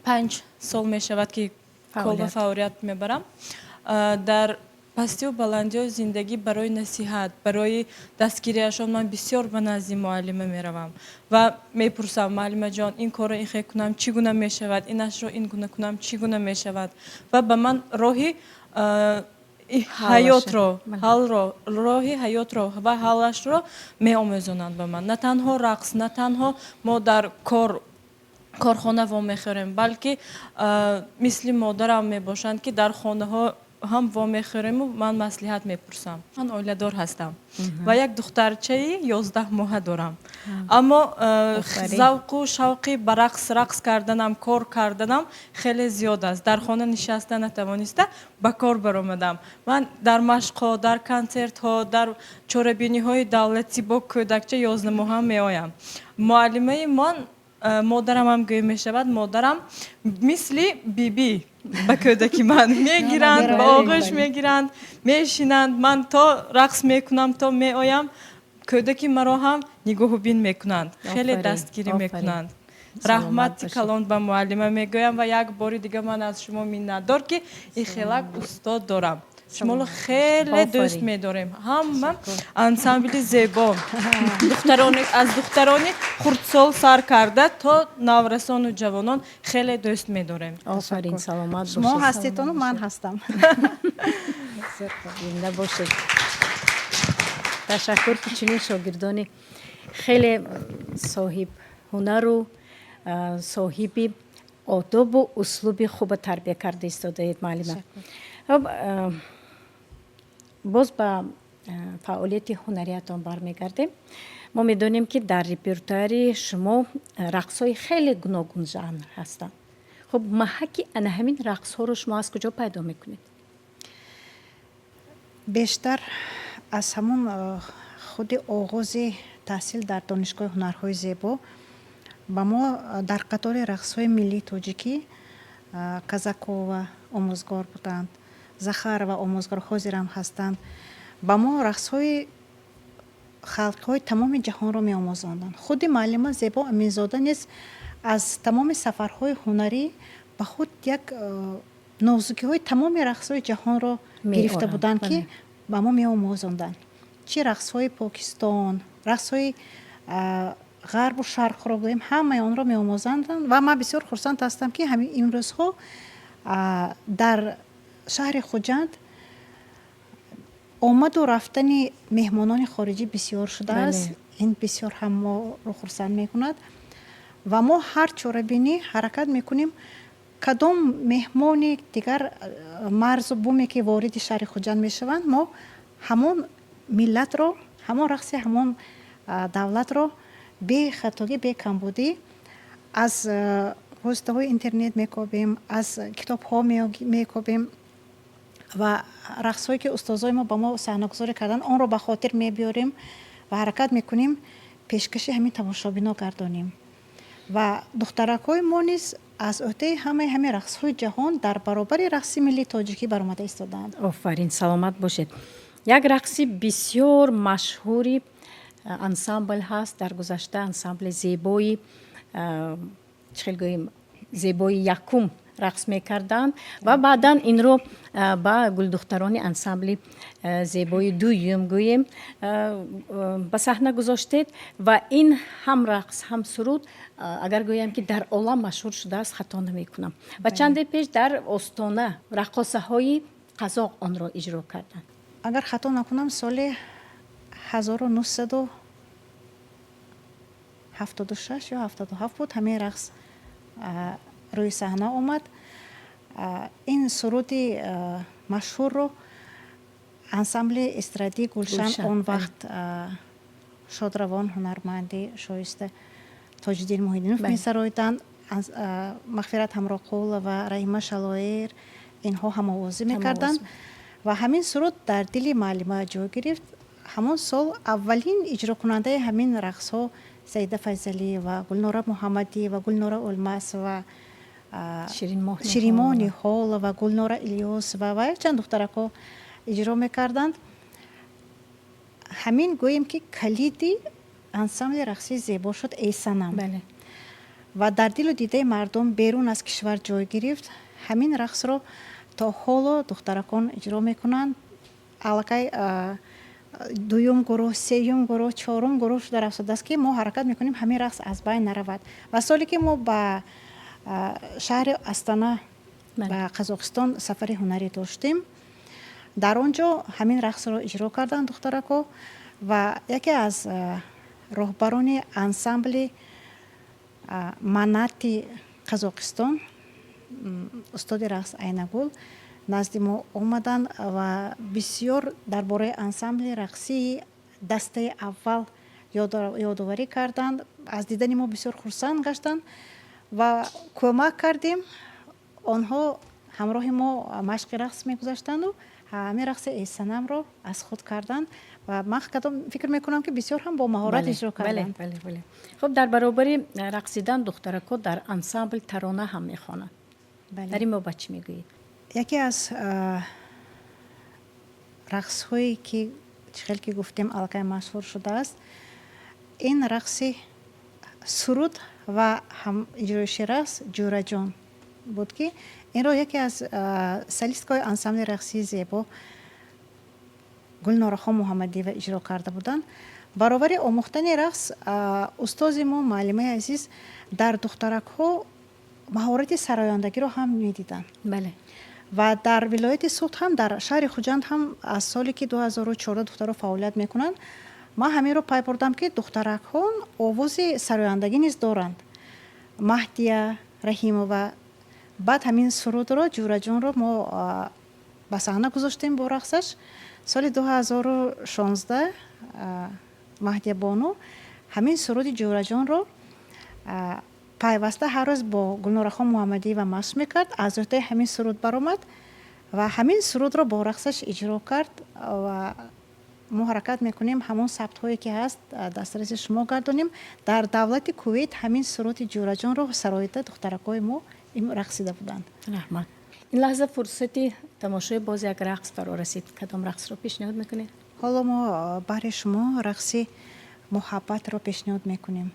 5 сол мешавад ки кола фаъолият мебарам. Дар пастиву баландиҳои зиндагӣ барои насиҳат, барои дастгириашон ман бисёр ба назди муаллима меравам ва мепурсам: муаллима ҷон, ин корро ин хел кунам чӣ гуна мешавад, инашро ин гуна кунам чӣ гуна мешавад, ва ба ман роҳи ҳаётро, роҳи ҳаётро ва ҳаллашро меомӯзонанд ба ман. На танҳо рақс, на танҳо мо дар корхона вомехӯрем, балки мисли модарам мебошанд ки дар хонаҳо ҳам вомехӯрему ман маслиҳат мепурсам. Ман оиладор ҳастам ва як духтарчаи 11 моҳа дорам. Аммо завқу шавқи ба рақс карданам, кор карданам хеле зиёд аст. Дар хона нишаста натавониста ба кор баромадам. Ман дар машқҳо, дар консертҳо, дар чорабиниҳои давлатӣ бо кӯдакча 11 моҳа меоям. Муаллимаи ман модарам ҳам гӯй мешавад, модарам мисли биби ба кӯдаки ман мегиранд, ба оғӯш мегиранд, мешинанд. Ман то рақс мекунам, то меоям, кӯдаки маро ҳам нигоҳубин мекунанд, хеле дастгирӣ мекунанд. раҳмати калон ба муаллима мегӯям ва як бори дига ман аз шумо миннатдор ки ихелак устод дорам. шуморо хеле дӯст медорем. ҳама ансамбли зебо аз духтарони хурдсол сар карда то наврасону ҷавонон хеле дӯст медорем. Офарин, саломат бошед. шумо ҳаститону ман ҳастам. зинда бошед. ташаккур ки чунин шогирдони хеле соҳиб ҳунару соҳиби одобу услуби хуба тарбия карда истодаед маълима. боз ба фаъолияти ҳунариятон бармегардем. мо медонем ки дар репертуари шумо рақсҳои хеле гуногун жанр ҳастанд. хуб, маҳаки ана ҳамин рақсҳоро шумо аз куҷо пайдо мекунед? бештар аз ҳамон худи оғози таҳсил дар донишгоҳи ҳунарҳои зебо ба мо дар қатори рақсҳои миллии тоҷикӣ Казакова омӯзгор буданд, Захарова омӯзгор ҳозирам ҳастанд. ба мо рақсҳои халқҳои тамоми ҷаҳонро меомӯзонданд. худи муаллима Зебо Аминзода низ аз тамоми сафарҳои ҳунарӣ ба худ як нозукиҳои тамоми рақсҳои ҷаҳонро гирифта буданд ки ба мо меомӯзонданд. чӣ рақсҳои Покистон, рақсҳои ғарбу шарқро гӯем, ҳамаи онро меомӯзанданд ва ман бисёр хурсанд ҳастам ки ҳамин имрӯзҳо дар шаҳри Хуҷанд омаду рафтани меҳмонони хориҷӣ бисёр шудааст. ин бисёр ҳам моро хурсанд мекунад ва мо ҳар чорабинӣ ҳаракат мекунем кадом меҳмони дигар марзу буме ки вориди шаҳри Хуҷанд мешаванд, мо ҳамон миллатро, ҳамон рақси ҳамон давлатро бехатогӣ, бекамбудӣ аз воситаҳои интернет мекобем, аз китобҳо мекобем ва рақсҳое ки устозои мо ба мо саҳнагузорӣ карданд, онро ба хотир мебиёрем ва ҳаракат мекунем пешкаши ҳамин тамошобино гардонем. ва духтаракҳои мо низ аз ӯҳдаи ҳамин рақсҳои ҷаҳон дар баробари рақси миллии тоҷикӣ баромада истодаанд. офарин, саломат бошед. як рақси бисёр машҳури ансамбл ҳаст дар гузашта, ансамбли зебои чӣ хел гӯем, зебои якум рақс мекарданд ва баъдан инро ба гулдухтарони ансамбли зебои дуюм гӯем ба саҳна гузоштед ва ин ҳам рақс ҳам суруд агар гӯям ки дар олам машҳур шудааст хато намекунам. ва чанде пеш дар остона раққосаҳои қазоқ онро иҷро карданд. агар хато накунам соли 1976 ё 77 буд ҳамин рақс рӯи саҳна омад. ин суруди машҳурро ансамбли эстрадии гулшан Гулшан, он бале. вақт шодравон ҳунарманди шоиста тоҷиддин муҳиддинов Бале. месароиданд, мағфират ҳамроқулова ва раҳима шалоер инҳо ҳамовозӣ мекарданд ва ҳамин суруд дар дили маълима ҷой гирифт. ҳамон сол аввалин иҷрокунандаи ҳамин рақсҳо саида файзалиева, гулнора муҳаммадиева, гулнора олмасова, ширимони ҳолова, гулнора илёсова ва якчанд духтарако иҷро мекарданд. ҳамин гӯем ки калиди ансамбли рақсии зебо шуд эсанам ва дар дилу дидаи мардум берун аз кишвар ҷой гирифт. ҳамин рақсро то ҳоло духтаракон иҷро мекунанд. аллакай дуюм гурӯҳ, сеюм гурӯҳ, чорум гурӯҳ шуда рафтодааст ки мо ҳаракат мекунем ҳамин рақс аз байн наравад. ва соле ки мо ба шаҳри Астана ба Қазоқистон сафари ҳунарӣ доштем, дар он ҷо ҳамин рақсро иҷро карданд духтарако ва яке аз роҳбарони ансамбли манати Қазоқистон, устоди рақс Айнагул, назди мо омаданд ва бисёр дар бораи ансамбли рақсии дастаи аввал ёдоварӣ карданд. аз дидани мо бисёр хурсанд гаштанд ва кӯмак кардем. онҳо ҳамроҳи мо машқи рақс мегузаштанду ҳамин рақси эсанамро аз худ карданд ва ман фикр мекунам ки бисёр ҳам бо маҳорат иҷро карданд. хуб, дар баробари рақсидан духтарако дар ансамбл тарона ҳам мехонанд. дар ин бобат чӣ мегӯед? яке аз рақсҳое ки чихел ки гуфтем аллакай машҳур шудааст, ин рақси суруд ва ҳамиҷроиши рақс ҷӯраҷон буд ки инро яке аз солисткаҳои ансамбли рақсии зебо гулнорахон муҳаммадиева иҷро карда буданд. баробари омӯхтани рақс устози мо маълимаи азиз дар духтаракҳо маҳорати сарояндагиро ҳам медиданд. ва дар вилояти суд ҳам дар шаҳри хуҷанд ҳам аз соли ки 2014 духтаро фаъолият мекунанд, ман ҳаминро пай бурдам ки духтаракҳо овози сарояндагӣ низ доранд. маҳдия раҳимова, баъд ҳамин сурудро ҷӯраҷонро мо ба саҳна гузоштем бо рақсаш. соли 2016 маҳдия бону ҳамин суруди ҷӯраҷонро пайваста ҳар рӯз бо гулнорахон муҳаммадиева машқ мекард. аз рӯйтаи ҳамин суруд баромад ва ҳамин сурудро бо рақсаш иҷро кард ва мо ҳаракат мекунем ҳамон сабтҳое ки ҳаст дастраси шумо гардонем. дар давлати Кувейт ҳамин суруди ҷӯраҷонро сароида духтаракҳои мо рақсида буданд. раҳмат. ин лаҳза фурсати тамошои боз як рақс фаро расид. кадом рақсро пешниҳод мекунед? ҳоло мо баҳри шумо рақси муҳаббатро пешниҳод мекунем.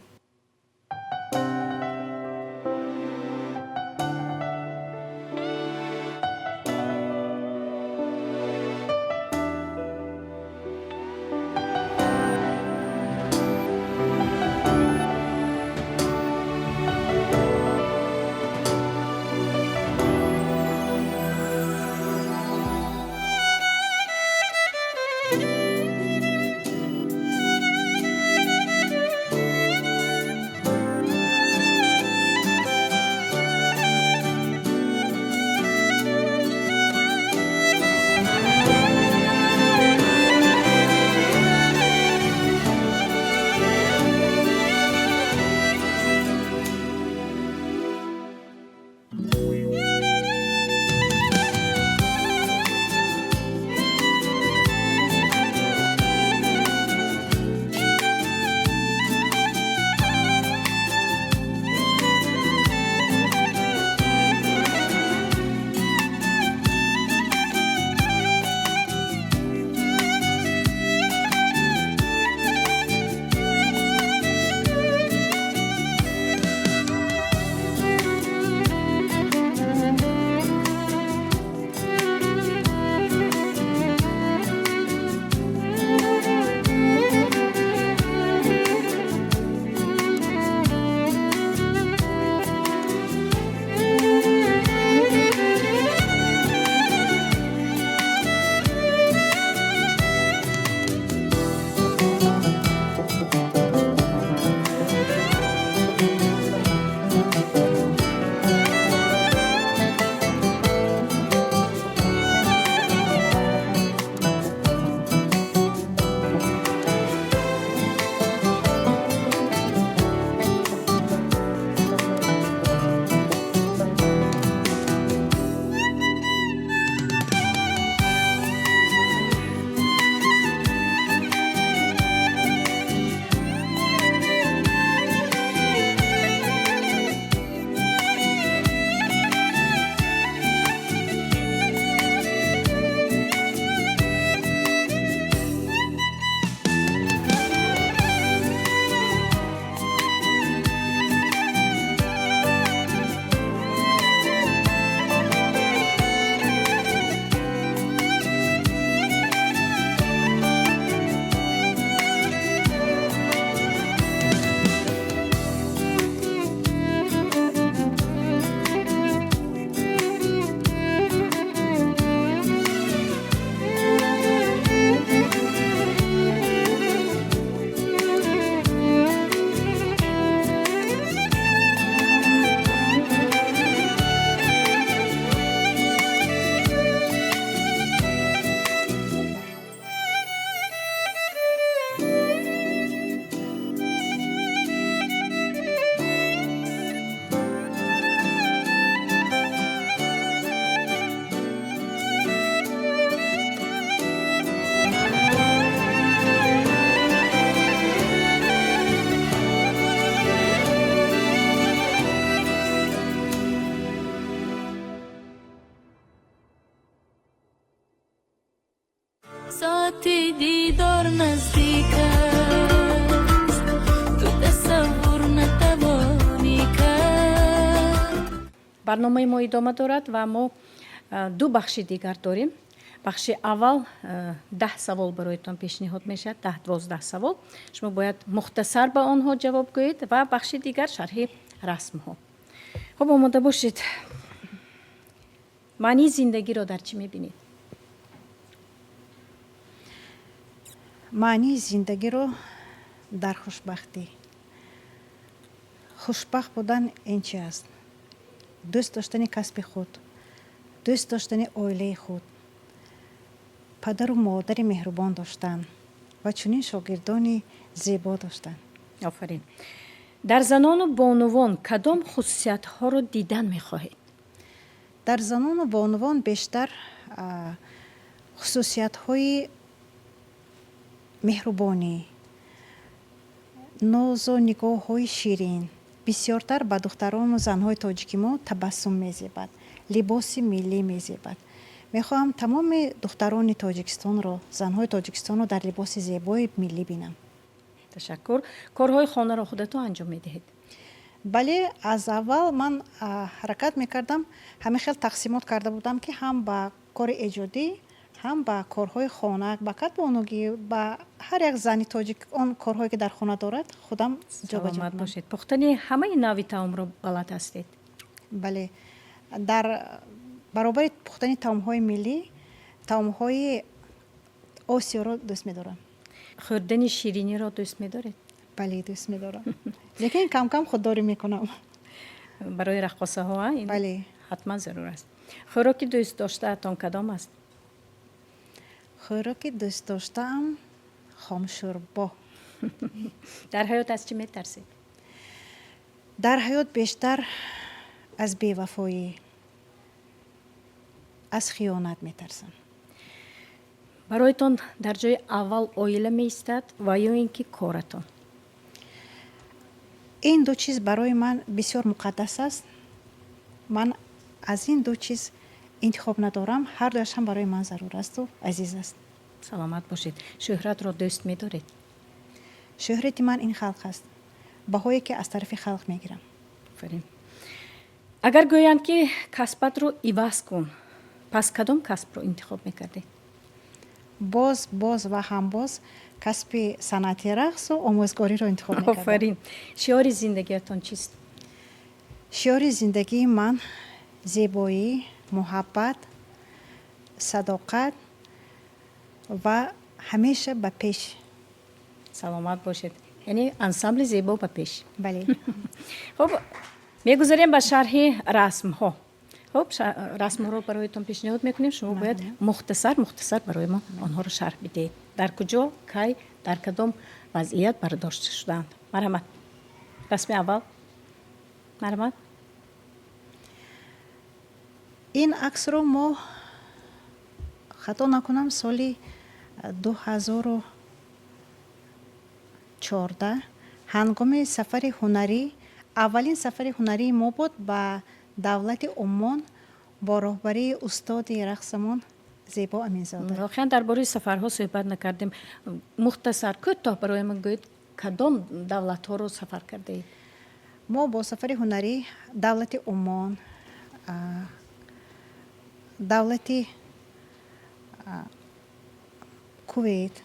барномаи мо идома дорад ва мо ду бахши дигар дорем. бахши аввал 10 савол бароятон пешниҳод мешавад, 10-12 савол. шумо бояд мухтасар ба онҳо ҷавоб гӯед ва бахши дигар шарҳи расмҳо. хуб, омода бошед. маънии зиндагиро дар чӣ мебинед? маънии зиндагиро дар хушбахтӣ. хушбахт будан ин чи аст? дӯст доштани касби худ, дӯст доштани оилаи худ, падару модари меҳрубон доштан ва чунин шогирдони зебо доштан. офарин. дар занону бонувон кадом хусусиятҳоро дидан мехоҳед? дар занону бонувон бештар хусусиятҳои меҳрубонӣ, нозу нигоҳҳои ширин бисёртар ба духтарону занҳои тоҷики мо табассум мезебад, либоси миллӣ мезебад. мехоҳам тамоми духтарони тоҷикистонро, занҳои тоҷикистонро дар либоси зебои миллӣ бинам. ташаккур. корҳои хонаро худатон анҷом медиҳед? бале, аз аввал ман ҳаракат мекардам, ҳамин хел тақсимот карда будам ки ҳам ба кори эҷодӣ, ҳам ба корҳои хона, ба катбонугӣ, ба ҳар як зани тоҷик он корҳое ки дар хона дорад худам ҷобаҷо саломат кунам. бошед. пухтани ҳамаи навъи таомро балад ҳастед? бале, дар баробари пухтани таомҳои миллӣ, таомҳои осиёро дӯст медорам. хӯрдани шириниро дӯст медоред? бале, дӯст медорам. лекин кам кам худдорӣ мекунам. барои раққосаҳо ин бале. ҳатман зарур аст. хӯроки дӯст доштаатон кадом аст? хӯроки дӯст доштаам хомшӯрбо. дар ҳаёт аз чӣ метарсед? дар ҳаёт бештар аз бевафоӣ, аз хиёнат метарсам. бароятон дар ҷои аввал оила меистад ва ё ин ки коратон? ин ду чиз барои ман бисёр муқаддас аст. ман аз ин ду чиз интихоб надорам. ҳардуяшам барои ман зарур асту азиз аст. саломат бошед. шӯҳратро дӯст медоред? шӯҳрати ман ин халқ аст. баҳое ки аз тарафи халқ мегирам. офарин. агар гӯянд ки касбатро иваз кун, пас кадом касбро интихоб мекардед? боз ва ҳамбоз касби санъати рақсу омӯзгориро интихоб мекардам. офарин. шиори зиндагиатон чист? шиори зиндагии ман зебоӣ, муҳаббат, садоқат ва ҳамеша ба пеш. саломат бошед. яъне ансамбли зебо ба пеш. бале. хуб, мегузарем ба шарҳи расмҳо. хуб, расмҳоро бароятон пешниҳод мекунем. шумо бояд мухтасар барои мо онҳоро шарҳ бидеҳед. дар куҷо, кай, дар кадом вазъият бардошта шудаанд? марҳамат. расми аввал. марҳамат. ин аксро мо хато накунам соли 2014 ҳангоми сафари ҳунарӣ, аввалин сафари ҳунарии мо буд ба давлати Уммон бо роҳбарии устоди рақсамон Зебо Аминзода. воқеан дар бораи сафарҳо суҳбат накардем. мухтасар кӯтоҳ барои ман гӯед, кадом давлатҳоро сафар кардаед? мо бо сафари ҳунарӣ давлати Уммон, давлати Кувейт,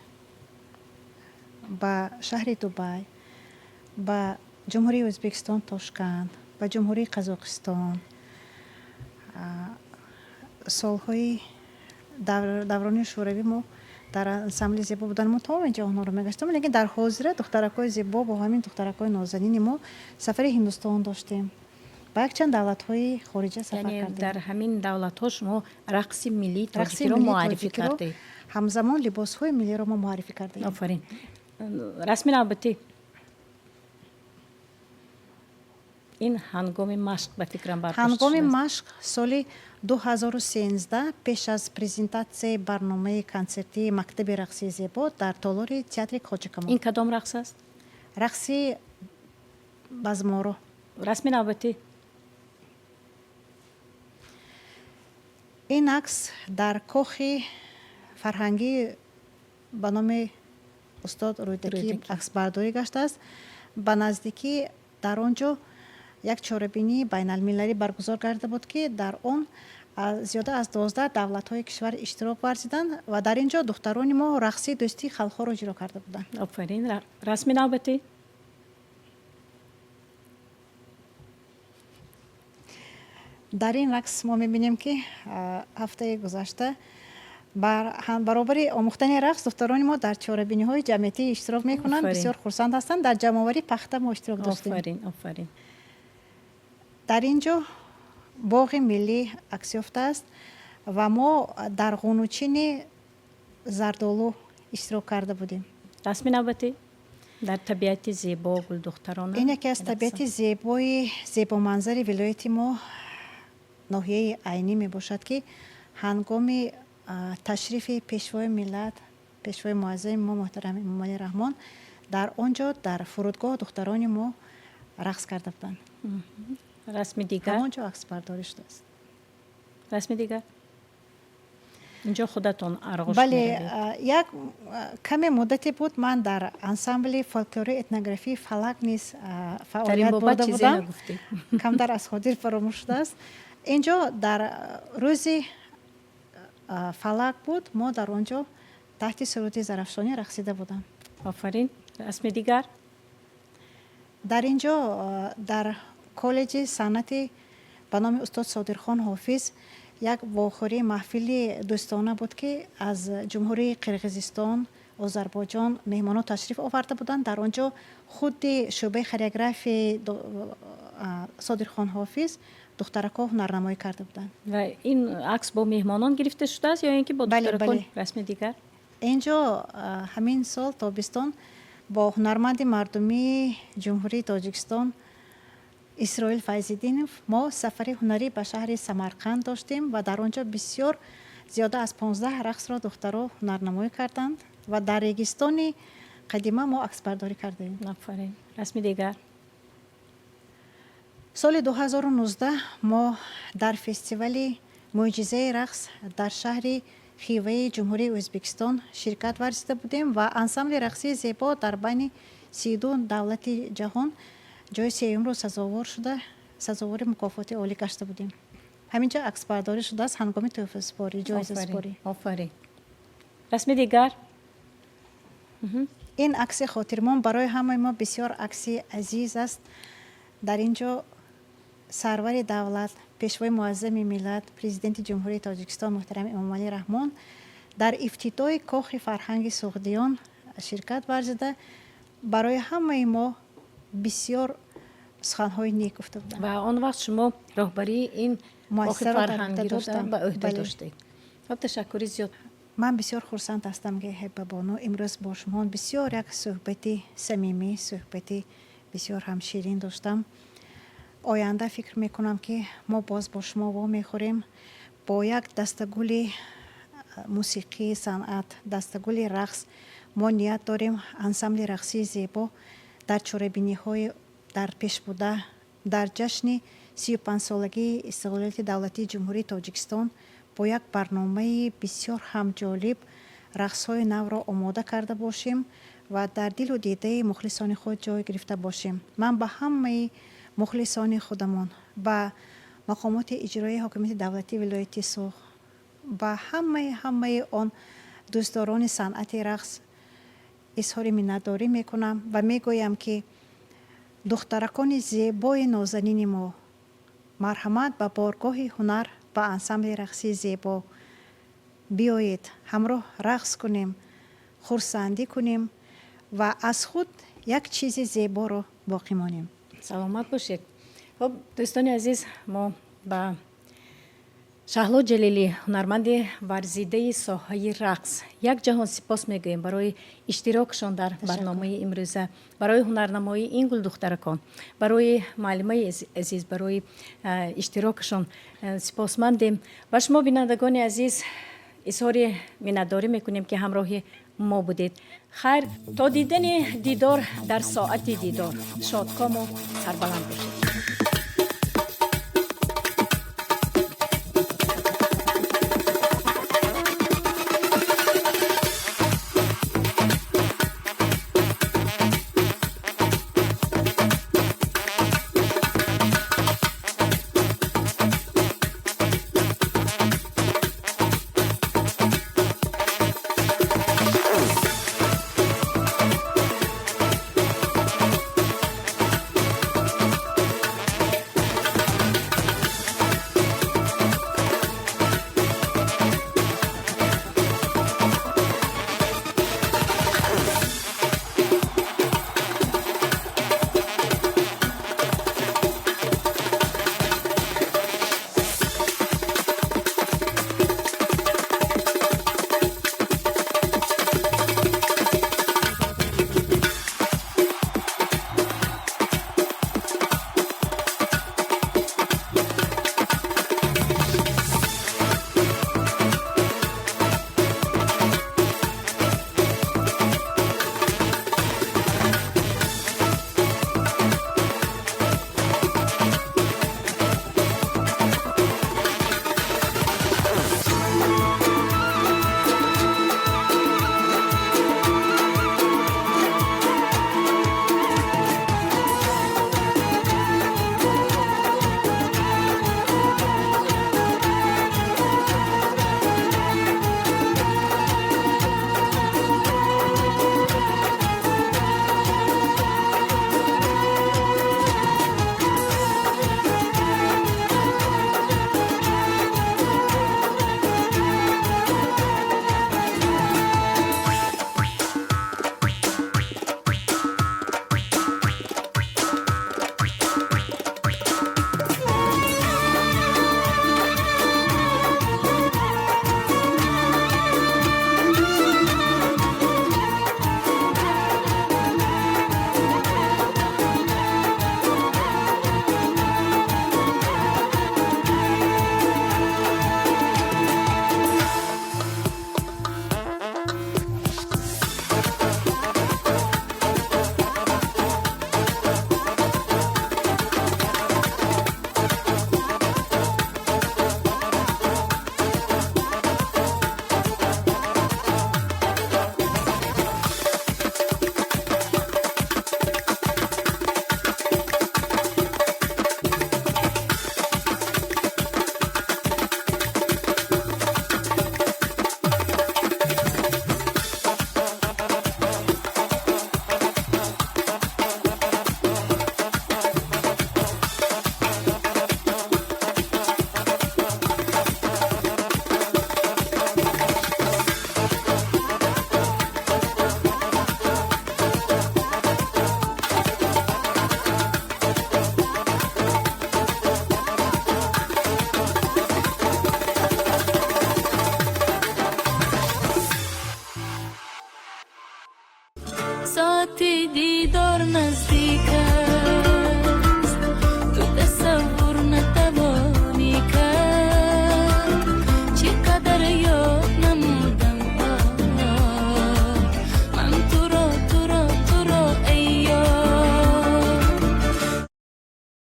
ба шаҳри Дубай, ба ҷумҳурии Ӯзбекистон Тошканд, ба ҷумҳурии Қазоқистон, солҳои даврони шӯравӣ мо дар ансамбли зебо будан. мо тамоми ҷаҳонҳоро мегаштем, лекин дар ҳозира духтаракҳои зебо бо ҳамин духтаракҳои нозанини мо сафари Ҳиндустон доштем. ба якчанд давлатҳои хориҷа сафар кардем. дар ҳамин давлатҳо шумо рақси миллии тоҷикиро муаррифӣ кардед? ҳамзамон либосҳои миллиро мо муаррифӣ кардем. офарин. расми навбатӣ. ин ҳангоми машқ ба фикрам бардошт ҳангоми шудааст. машқ соли 2013 пеш аз презентатсияи барномаи консертии мактаби рақсии зебо дар толори театри Хоҷакамол. ин кадом рақс аст? рақси базморо. расми навбатӣ. ин акс дар кохи фарҳангӣ ба номи устод Рӯйдакӣ аксбардорӣ гаштааст. ба наздикӣ дар он ҷо як чорабинии байналмилалӣ баргузор гарда буд ки дар он зиёда аз 12 давлатҳои кишвар иштирок варзиданд ва дар ин ҷо духтарони мо рақси дӯстии халқҳоро иҷро карда буданд. офарин. расми навбатӣ. дар ин рақс мо мебинем ки ҳафтаи гузашта баробари омӯхтани рақс духтарони мо дар чорабиниҳои ҷамъиятӣ иштирок мекунанд. Офарин. бисёр хурсанд ҳастанд. дар ҷамъоварии пахта мо иштирок доштем. офарин. дар ин ҷо боғи миллӣ акс ёфтааст ва мо дар ғунучини зардолу иштирок карда будем. расми навбатӣ дар табиати зебо гулдухтарона. ин яке аз табиати зебоманзари вилояти мо ноҳияи айнӣ мебошад ки ҳангоми ташрифи пешвои миллат, пешвои муаззами мо муҳтарами эмомалӣ раҳмон, дар он ҷо дар фурудгоҳ духтарони мо рақс карда буданд. расми дигар. ҳамон ҷо аксбардорӣ шудааст. расми дигар. инҷо худатон арғош бале, меравед. як каме муддате буд ман дар ансамбли фолклории этнографии фалак низ дар ин фаъолият бобат бурда чизе будам. нагуфтӣ. камтар аз ходир фаромӯш шудааст. ин ҷо дар рӯзи фалак буд. мо дар он ҷо таҳти суруди зарафшонӣ рақсида будам. офарин. расми дигар. дар ин ҷо дар коллеҷи санъати ба номи устод содирхон ҳофиз як вохӯрии маҳфили дӯстона буд ки аз ҷумҳурии қирғизистон, озарбойҷон меҳмонон ташриф оварда буданд. дар он ҷо худи шӯъбаи хореографияи содирхон ҳофиз духтаракҳо ҳунарнамоӣ карда буданд. ва ин акс бо меҳмонон гирифта шудааст ё ин ки бо Бале, духтаракон? бале. расми дигар. ин ҷо ҳамин сол тобистон бо ҳунарманди мардумии ҷумҳурии тоҷикистон исроил файзиддинов мо сафари ҳунарӣ ба шаҳри самарқанд доштем ва дар он ҷо бисёр зиёда аз 15 рақсро духтаро ҳунарнамоӣ карданд ва дар регистони қадима мо аксбардорӣ кардем. офарин. расми дигар. соли 2019 мо дар фестивали мӯъҷизаи рақс дар шаҳри хиваи ҷумҳурии Ӯзбекистон ширкат варзида будем ва ансамбли рақсии зебо дар байни 32 давлати ҷаҳон ҷои сеюмро сазовор шуда сазовори мукофоти олӣ гашта будем. ҳамин ҷо аксбардорӣ шудааст ҳангоми тӯҳфаспорӣ, ҷоизаспорӣ. офарин. расми дигар. ин акси хотирмон барои ҳамаи мо бисёр акси азиз аст. дар ин ҷо сарвари давлат, пешвои муаззами миллат, президенти ҷумҳурии тоҷикистон муҳтарами эмомалӣ раҳмон дар ифтитоҳи кохи фарҳанги суғдиён ширкат варзида барои ҳамаи мо бисёр суханҳои нек гуфта буданд. ва он вақт шумо роҳбарии ин кохи муассисаро дар фарҳангиро ӯҳда доштам. ба ӯҳда Бале. доштед. ташаккури зиёд. ман бисёр хурсанд ҳастам ки ҳеббабону имрӯз бо шумо бисёр як суҳбати самимӣ, суҳбати бисёр ҳам ширин доштам. оянда фикр мекунам ки мо боз бо шумо вомехӯрем бо як дастагули мусиқӣ санъат, дастагули рақс. мо ният дорем ансамбли рақсии зебо дар чорабиниҳои дар пешбуда дар ҷашни 35-солагии истиқлолияти давлатии ҷумҳурии тоҷикистон бо як барномаи бисёр ҳамҷолиб рақсҳои навро омода карда бошем ва дар дилу дидаи мухлисони худ ҷой гирифта бошем. ман ба ҳамаи мухлисони худамон, ба мақомоти иҷроии ҳокимияти давлатии вилояти Суғ, ба ҳамаи он дӯстдорони санъати рақс изҳори миннатдорӣ мекунам ва мегӯям ки духтаракони зебои нозанини мо марҳамат ба боргоҳи ҳунар ба ансамбли рақсии зебо биёед, ҳамроҳ рақс кунем, хурсандӣ кунем ва аз худ як чизи зеборо боқӣ монем. саломат бошед. хоб дӯстони азиз, мо ба шаҳло ҷалилӣ, ҳунарманди варзидаи соҳаи рақс, як ҷаҳон сипос мегӯем барои иштирокшон дар барномаи имрӯза, барои ҳунарнамоии ин гулдухтаракон, барои муаллимаи азиз, барои иштирокшон сипосмандем. ва шумо бинандагони азиз изҳори миннатдорӣ мекунем ки ҳамроҳи мо будед. хайр, то дидани дидор дар соати дидор. шодкому сарбаланд бошед.